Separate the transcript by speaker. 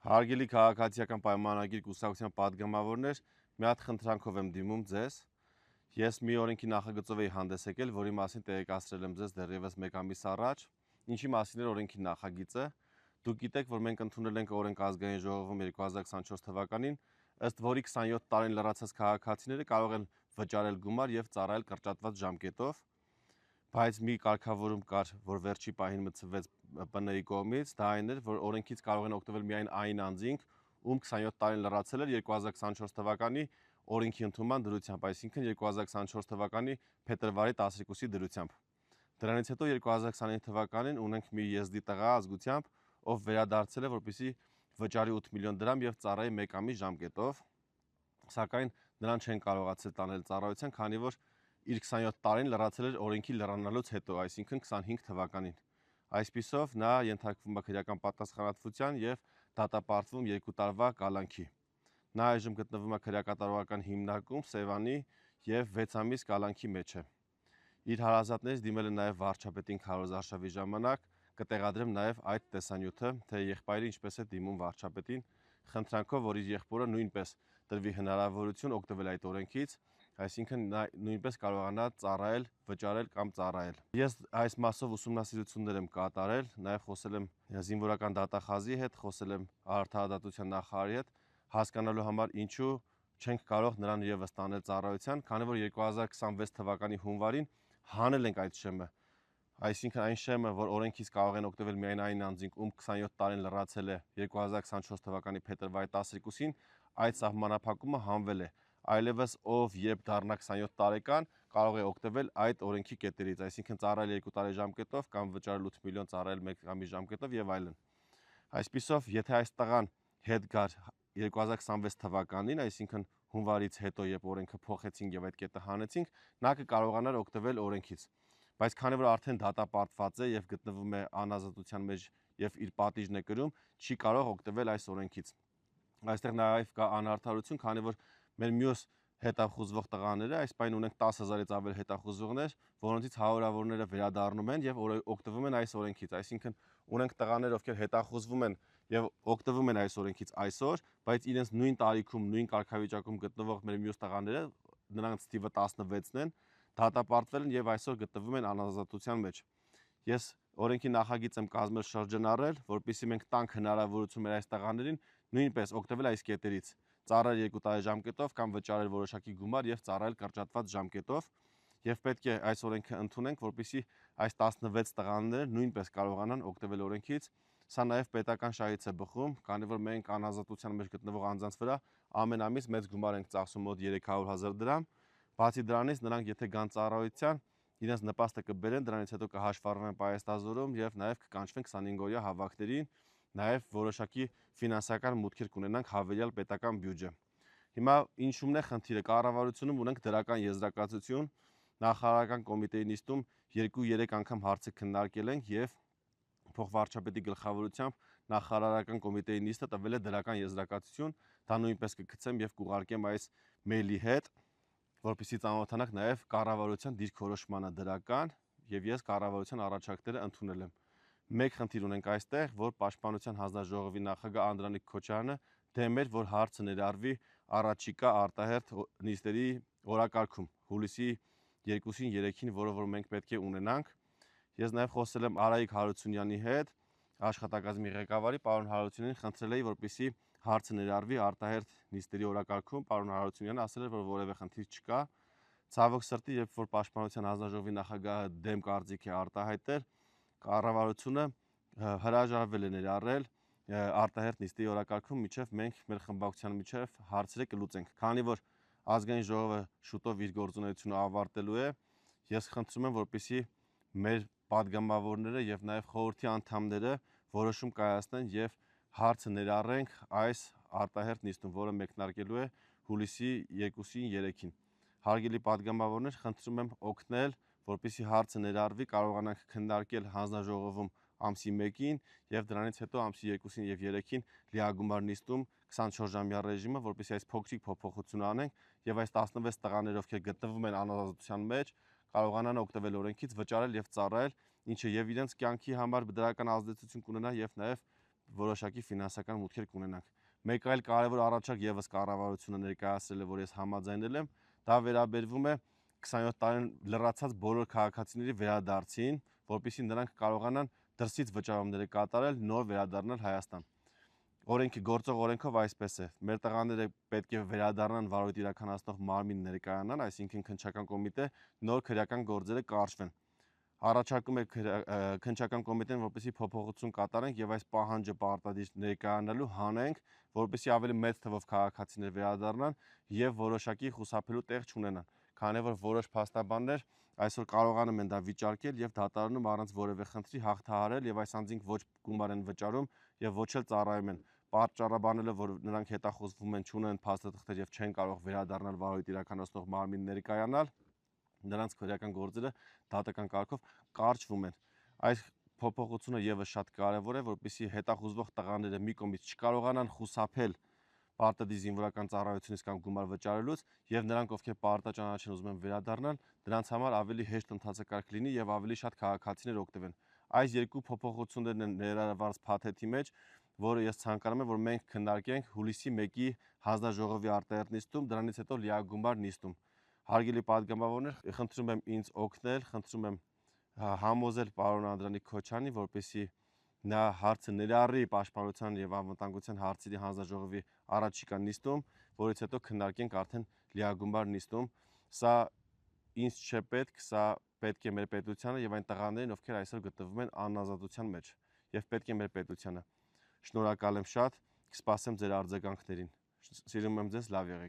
Speaker 1: Հարգելի քաղաքացիական պայմանագիր կուսակցության падգամավորներ, մի հատ խնդրանքով եմ դիմում ձեզ։ Ես մի օրենքի նախագծով էի հանդես եկել, որի մասին տեղեկացրել եմ ձեզ դեռևս 1 ամիս առաջ։ Ինչի մասին էր օրենքի նախագիծը։ Դուք գիտեք, որ մենք ընդունել ենք օրենք ազգային ժողովում 2024 թվականին, ըստ որի 27 տարին լրացած քաղաքացիները կարող են վճարել գումար եւ ծառայել կրճատված ժամկետով։ Բայց մի կարգավորում կար, որ վերջի պահին մտցվեց ՊՆ-ի կողմից, դա այն էր, որ օրենքից կարող են օգտվել միայն այն անձինք, ում 27 տարին լրացել էր 2024 թվականի օրենքի ընդունման դրությամբ, այսինքն 2024 թվականի փետրվարի 12-ի դրությամբ։ Դրանից հետո 2029 թվականին ունենք մի եզդի տղա ազգությամբ, ով վերադարձել է, որպեսզի վճարի 8 միլիոն դրամ եւ ծառայի 1 ամիս ժամկետով, սակայն նրան չեն կարողացել տանել ծառայության, քանի որ իր 27 տարին լրացել էր օրենքի լրանալուց հետո, այսինքն 25 թվականին։ Այսպիսով նա ենթարկվում է քրեական պատասխանատվության եւ դատապարտվում 2 տարվա կալանքի։ Նա այժմ գտնվում է քրեակատարողական հիմնարկում Սևանի եւ 6 ամիս կալանքի մեջ է։ Իր հարազատներից դիմել է նաեւ վարչապետին քարոզարշավի ժամանակ, կտեղադրեմ նաեւ այդ տեսանյութը, թե եղբայրը ինչպես է դիմում վարչապետին, խնդրանքով, որ իր եղբորը նույնպես տրվի հնարավորություն օգտվել այդ օրենքից, այսինքն նա նույնպես կարողանա ծառայել, վճարել կամ ծառայել։ Ես այս մասով ուսումնասիրություններ եմ կատարել, նաև խոսել եմ զինվորական դատախազի հետ, խոսել եմ արդարադատության նախարարի հետ, հասկանալու համար ինչու չենք կարող նրան եւս տանել ծառայության, քանի որ 2026 թվականի հունվարին հանել ենք այդ շեմը։ Այսինքն այն շեմը, որ օրենքից կարող են օգտվել միայն այն անձինք, ում 27 տարին լրացել է 2024 թվականի փետրվարի 12-ին, այդ սահմանափակումը հանվել է։ Այլևս ով երբ դառնա 27 տարեկան, կարող է օգտվել այդ օրենքի կետերից, այսինքն ծառայել 2 տարի ժամկետով կամ վճարել 8 միլիոն ծառայել 1 ամիս ժամկետով եւ այլն։ Այսպիսով, եթե այս տղան հետ գար 2026 թվականին, այսինքն հունվարից հետո, երբ օրենքը փոխեցինք եւ այդ կետը հանեցինք, նա կկարողանար օգտվել օրենքից։ Բայց քանի որ արդեն դատապարտված է եւ գտնվում է անազատության մեջ եւ իր պատիժն է կրում, չի կարող օգտվել այս օրենքից։ Այստեղ նաեւ կա անարդարություն, քանի որ մեր մյուս հետախուզվող տղաները, այս պայն ունենք 10,000-ից ավել հետախուզողներ, որոնցից հարյուրավորները վերադառնում են եւ օգտվում են այս օրենքից, այսինքն ունենք տղաներ, ովքեր հետախուզվում են եւ օգտվում են այս օրենքից այսօր, բայց իրենց նույն տարիքում, նույն կարգավիճակում գտնվող մեր մյուս տղաները, նրանց թիվը 16-ն են, դատապարտվել են եւ այսօր գտնվում են անազատության մեջ։ Ես օրենքի նախագիծ եմ կազմել շրջանառել, որպեսզի մենք տանք հնարավորություն մեր այս տղաներին նույնպես օգտվել այս կետերից, ծառայել 2 տարի ժամկետով կամ վճարել որոշակի գումար եւ ծառայել կրճատված ժամկետով, եւ պետք է այս օրենքը ընդունենք, որպեսզի այս 16 տղաները նույնպես կարողանան օգտվել օրենքից։ Սա նաեւ պետական շահից է բխում, քանի որ մենք անազատության մեջ գտնվող անձանց վրա ամեն ամիս մեծ գումար ենք ծախսում, մոտ 300,000 դրամ։ Բացի դրանից նրանք եթե գան ծառայության, իրենց նպաստը կբերեն, դրանից հետո կհաշվառվեն պայեստազորում եւ նաեւ կկանչվեն 25-օրյա հավաքներին, նաեւ որոշակի ֆինանսական մուտքեր կունենանք հավելյալ պետական բյուջե։ Հիմա ինչումն է խնդիրը, կառավարությունում ունենք դրական եզրակացություն, նախարարական կոմիտեի նիստում 2-3 անգամ հարցը քննարկել ենք եւ փոխվարչապետի գլխավորությամբ նախարարական կոմիտեի նիստը տվել է դրական եզրակացություն, դա նույնպես կգցեմ եւ կուղարկեմ այս մեյլի հետ, որպեսզի ծանոթանաք նաև կառավարության դիրքորոշմանը դրական եւ ես կառավարության առաջարկները ընդունել եմ։ Մեկ խնդիր ունենք այստեղ, որ Պաշտպանության հանձնաժողովի նախագահ Անդրանիկ Քոչարյանը դեմ էր, որ հարցը ներառվի առաջիկա արտահերթ նիստերի օրակարգում, հուլիսի 2-ին, 3-ին, որը որ մենք պետք է ունենանք։ Ես նաև խոսել եմ Արայիկ Հարությունյանի հետ, աշխատակազմի ղեկավարի, պարոն Հարությունյանին խնդրել էի, որպեսզի հարցը ներառվի արտահերթ նիստերի օրակարգում, պարոն Հարությունյանը ասել էր, որ որևէ խնդիր չկա։ Ցավոք սրտի, երբ որ Պաշտպանության հանձնաժողովի նախագահը դեմ կարծիք է արտահայտել, կառավարությունը հրաժարվել է ներառել արտահերթ նիստերի օրակարգում, միջև մենք մեր խմբակցության միջև հարցերը կլուծենք։ Քանի որ ազգային ժողովը շուտով իր գործունեությունը ավարտելու է, ես խնդրում եմ, որպեսզի մեր падգամավորները եւ նաեւ խորհրդի անդամները որոշում կայացնեն եւ հարցը ներառենք այս արտահերթ նիստում, որը մեկնարկելու է հուլիսի 2-ին, 3-ին։ Հարգելի падգամավորներ, խնդրում եմ օգնել, որպեսզի հարցը ներառվի, կարողանանք քննարկել հանձնաժողովում ամսի 1-ին եւ դրանից հետո ամսի 2-ին եւ 3-ին լիագումար նիստում 24-ժամյա ռեժիմը, որպեսզի այս փոքրիկ փոփոխություն անենք եւ այս 16 տղաներ, ովքեր գտնվում են անազատության մեջ, կարողանան օգտվել օրենքից, վճարել եւ ծառայել, ինչը եւ իրենց կյանքի համար դրական ազդեցություն կունենա եւ նաեւ որոշակի ֆինանսական մուտքեր կունենանք։ Մեկ այլ կարևոր առաջարկ եւս կառավարությունը ներկայացրել է, որ ես համաձայնել եմ, դա վերաբերվում է 27 տարին լրացած բոլոր քաղաքացիների վերադարձին, որպեսզի նրանք կարողանան դրսից վճարումները կատարել, նոր վերադառնալ Հայաստան։ Օրենքի գործող օրենքով այսպես է. մեր տղաները պետք է վերադառնան վարույթ իրականացնող մարմին ներկայանան, այսինքն քննչական կոմիտե, նոր քրեական գործերը կարճվեն։ Առաջարկում է քննչական կոմիտեն, որպեսզի փոփոխություն կատարենք եւ այս պահանջը պարտադիր ներկայանալու հանենք, որպեսզի ավելի մեծ թվով քաղաքացիներ վերադառնան եւ որոշակի խուսափելու տեղ չունենան, քանի որ որոշ փաստաբաններ այսօր կարողանում են դա վիճարկել եւ դատարանում առանց որևէ խնդրի հաղթահարել եւ այս անձինք ոչ գումար են վճարում եւ ոչ էլ ծառայում են, պատճառաբանելով, որ նրանք հետախուզվում են, չունեն փաստաթղթեր եւ չեն կարող վերադառնալ վարույթ իրականացնող մարմին ներկայանալ, նրանց քրեական գործերը դատական կարգով կարճվում են։ Այս փոփոխությունը եւս շատ կարեւոր է, որպեսզի հետախուզվող տղաները մի կողմից չկարողանան խուսափել պարտադիր զինվորական ծառայությունից կամ գումար վճարելուց եւ նրանք, ովքեր պարտաճանաչ են ուզում են վերադառնալ, դրանց համար ավելի հեշտ ընթացակարգ լինի եւ ավելի շատ քաղաքացիներ օգտվեն։ Այս երկու փոփոխություններն են ներառված փաթեթի մեջ, որը ես ցանկանում եմ, որ մենք քննարկենք հուլիսի 1-ի հանձնաժողովի արտահերտ նիստում, դրանից հետո լիագումար նիստում։ Հարգելի պատգամավորներ, խնդրում եմ ինձ օգնել, խնդրում եմ համոզել պարոն Անդրանիկ Քոչարյանին, որպեսզի նա հարցը ներառի Պաշտպանության եւ անվտանգության հարցերի հանձնաժողովի առաջիկա նիստում, որից հետո քննարկենք արդեն լիագումար նիստում։ Սա ինձ չէ պետք, սա պետք է մեր պետությանը եւ այն տղաներին, ովքեր այսօր գտնվում են անազատության մեջ եւ պետք է մեր պետությանը։ Շնորհակալ եմ շատ, կսպասեմ ձեր արձագանքներին։ Սիրում եմ ձեզ, լավ եղեք։